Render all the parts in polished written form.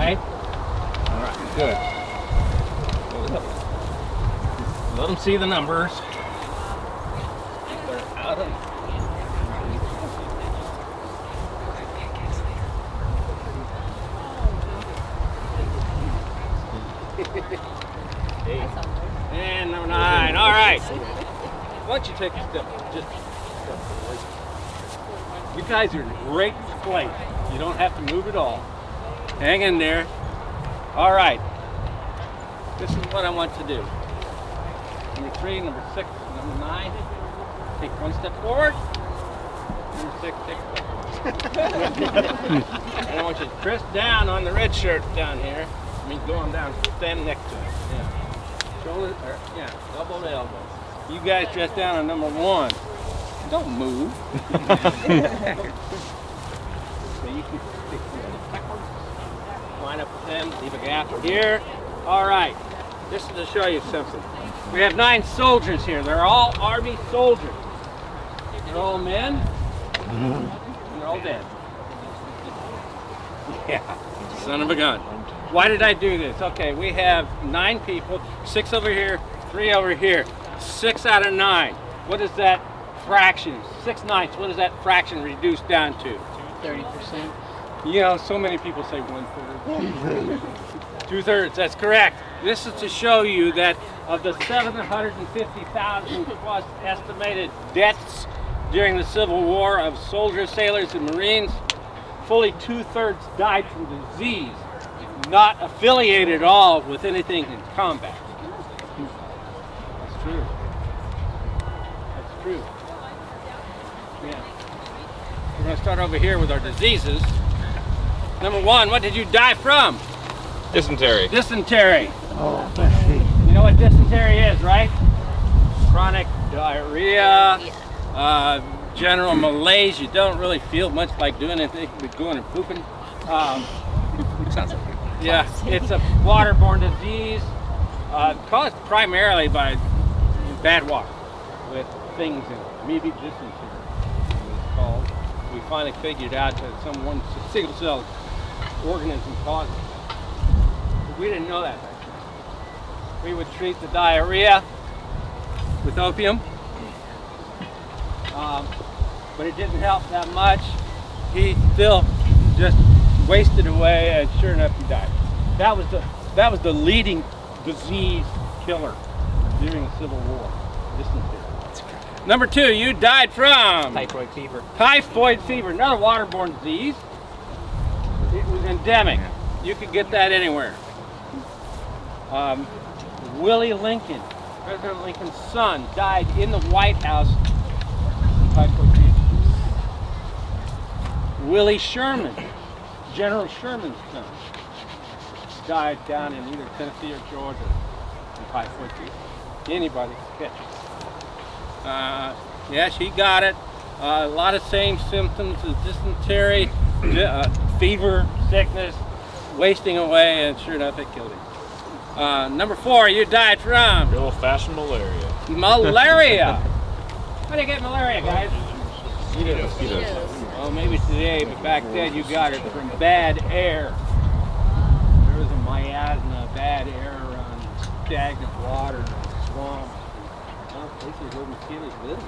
right? All right, good. Let them see the numbers. They're out of. And number 9. All right. Why don't you take a step? Just step away. You guys are in great place. You don't have to move at all. Hang in there. All right. This is what I want to do. Number 3, number 6, number 9. Take one step forward. Number 6, take a step forward. And I want you to press down on the red shirt down here. I mean, go on down. Stand next to it. Yeah. Shoulder, or, yeah, elbow to elbow. You guys dress down on number 1. Don't move. So you can stick backwards. Line up with them. Leave a gap here. All right. This is to show you something. We have 9 soldiers here. They're all Army soldiers. They're all men. And they're all dead. Yeah. Son of a gun. Why did I do this? Okay, we have 9 people, 6 over here, 3 over here, 6 out of 9. What is that fraction? 6/9. What is that fraction reduced down to? 30%. You know, so many people say 1/3. 2/3, that's correct. This is to show you that of the 750,000 plus estimated deaths during the Civil War of soldiers, sailors, and Marines, fully 2/3 died from disease, not affiliated at all with anything in combat. That's true. That's true. Yeah. We're going to start over here with our diseases. Number 1, what did you die from? Dysentery. Dysentery. You know what dysentery is, right? Chronic diarrhea, general malaise. You don't really feel much like doing anything but going and pooping. Sounds like Yeah, it's a waterborne disease caused primarily by bad water with things in it. Amoebic dysentery, it's called. We finally figured out that some one single cell organism caused it. But we didn't know that back then. We would treat the diarrhea with opium, but it didn't help that much. He still just wasted away, and sure enough, he died. That was the leading disease killer during the Civil War. Dysentery. Number 2, you died from Typhoid fever. typhoid fever, another waterborne disease. It was endemic. You could get that anywhere. Willie Lincoln, President Lincoln's son, died in the White House from typhoid fever. Willie Sherman, General Sherman's son, died down in either Tennessee or Georgia from typhoid fever. Anybody catch it. Yes, he got it. A lot of same symptoms as dysentery, fever, sickness, wasting away, and sure enough, it killed him. Number 4, you died from Good old-fashioned malaria. malaria. How do you get malaria, guys? Mosquitoes. Well, maybe today, but back then you got it from bad air. There was a miasma, bad air around, stagnant water, swamps, places where mosquitoes live.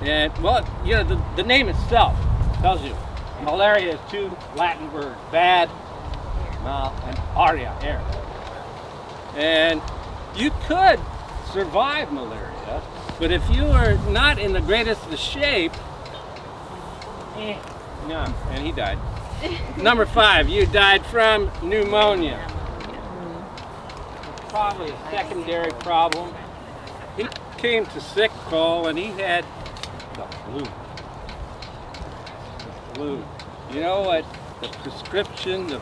And, well, you know, the name itself tells you. Malaria is 2 Latin words, bad, mal, and aria, air. And you could survive malaria, but if you are not in the greatest of shape, no, and he died. Number 5, you died from pneumonia. Probably a secondary problem. He came to sick call and he had the flu. The flu. You know what the prescription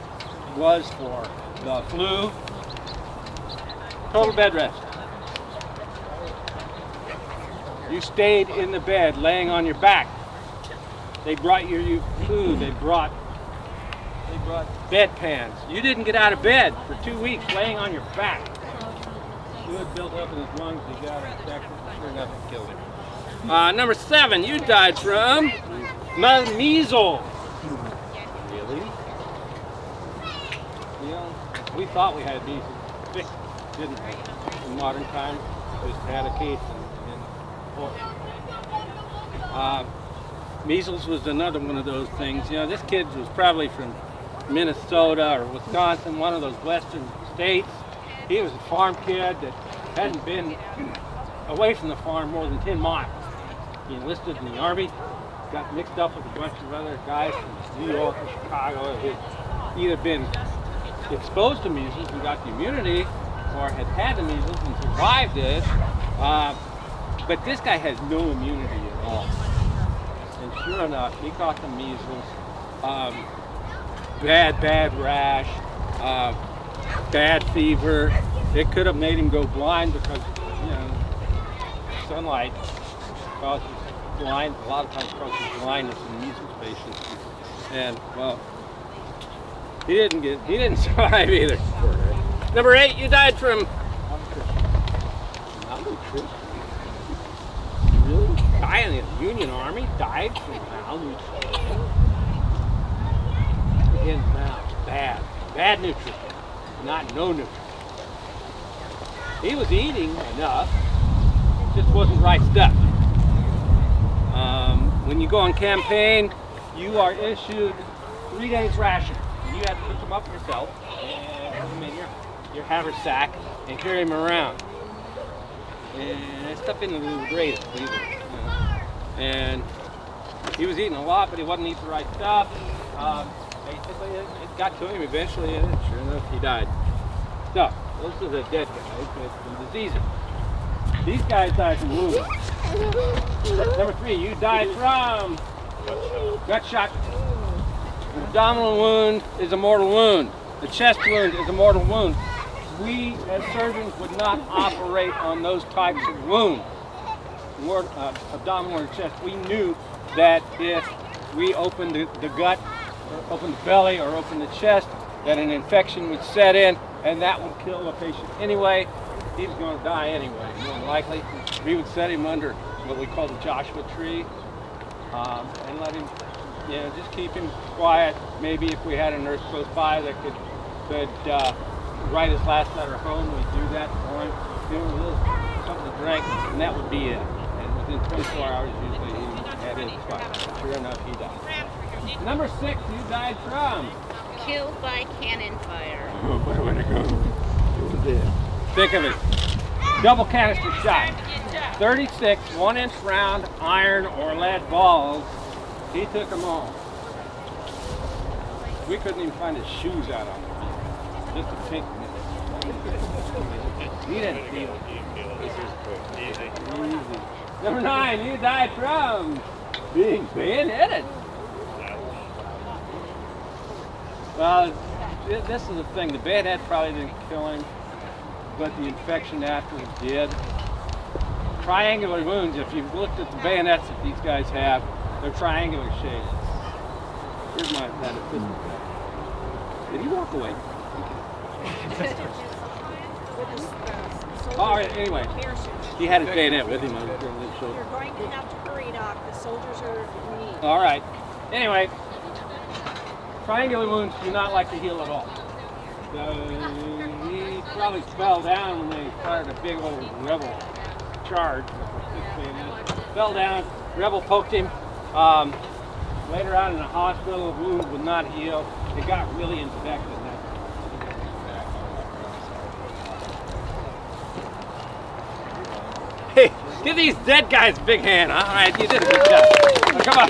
was for the flu? Total bed rest. You stayed in the bed, laying on your back. They brought you food. They brought bedpans. You didn't get out of bed for 2 weeks, laying on your back. Fluid built up in his lungs. He got infected. Sure enough, it killed him. Number 7, you died from measles. Really? you know, we thought we had measles fixed, didn't we? In modern times, just had a case in court. Measles was another one of those things. You know, this kid was probably from Minnesota or Wisconsin, one of those western states. He was a farm kid that hadn't been away from the farm more than 10 miles. He enlisted in the Army, got mixed up with a bunch of other guys from New York or Chicago who had either been exposed to measles and got the immunity or had the measles and survived it. But this guy has no immunity at all. And sure enough, he caught the measles. Bad rash, bad fever. It could have made him go blind because, you know, sunlight causes blind, a lot of times causes blindness in measles patients. And well, he didn't survive either. Number 8, you died from malnutrition. Really? Guy in the Union Army died from malnutrition. In mouth, bad nutrition, not no nutrition. He was eating enough, just wasn't right stuff. When you go on campaign, you are issued 3 days ration. You have to pick them up yourself and put them in your haversack and carry them around. And stuff in the greatest either. You know. And he was eating a lot, but he wasn't eating the right stuff. Basically, it got to him eventually, and sure enough, he died. So, those are the dead guys from diseases. These guys died from wounds. Number 3, you died from gut shot. An abdominal wound is a mortal wound. The chest wound is a mortal wound. We, as surgeons, would not operate on those types of wounds. Abdominal or chest. We knew that if we opened the gut, or open the belly or open the chest, that an infection would set in and that would kill the patient anyway. He was going to die anyway, more than likely. We would set him under what we call the Joshua tree and let him, you know, just keep him quiet. Maybe if we had a nurse close by that could write his last letter home, we'd do that for him. Give him a little something to drink, and that would be it. And within 24 hours, usually he had his spot. Sure enough, he died. Number 6, you died from? Killed by cannon fire. Oh, where would it go? Think of it. Double canister shot. 36 1-inch round iron or lead balls. He took them all. We couldn't even find his shoes out on him. Just a pink nip. He didn't feel it. Easy. Number 9, you died from being bayoneted. Well, this is the thing. The bayonet probably didn't kill him, but the infection afterwards did. Triangular wounds, if you've looked at the bayonets that these guys have, they're triangular shaped. Here's that assistant guy. Did he walk away? All right, anyway, he had his bayonet with him on his shoulder. You're going to have to hurry, Doc. The soldiers are in need. All right. Anyway, triangular wounds do not like to heal at all. He probably fell down when they fired a big old rebel charge. Fell down, rebel poked him. Later on in the hospital, the wound would not heal. It got really infected. Hey, give these dead guys a big hand. All right, you did a good job. Now, come on.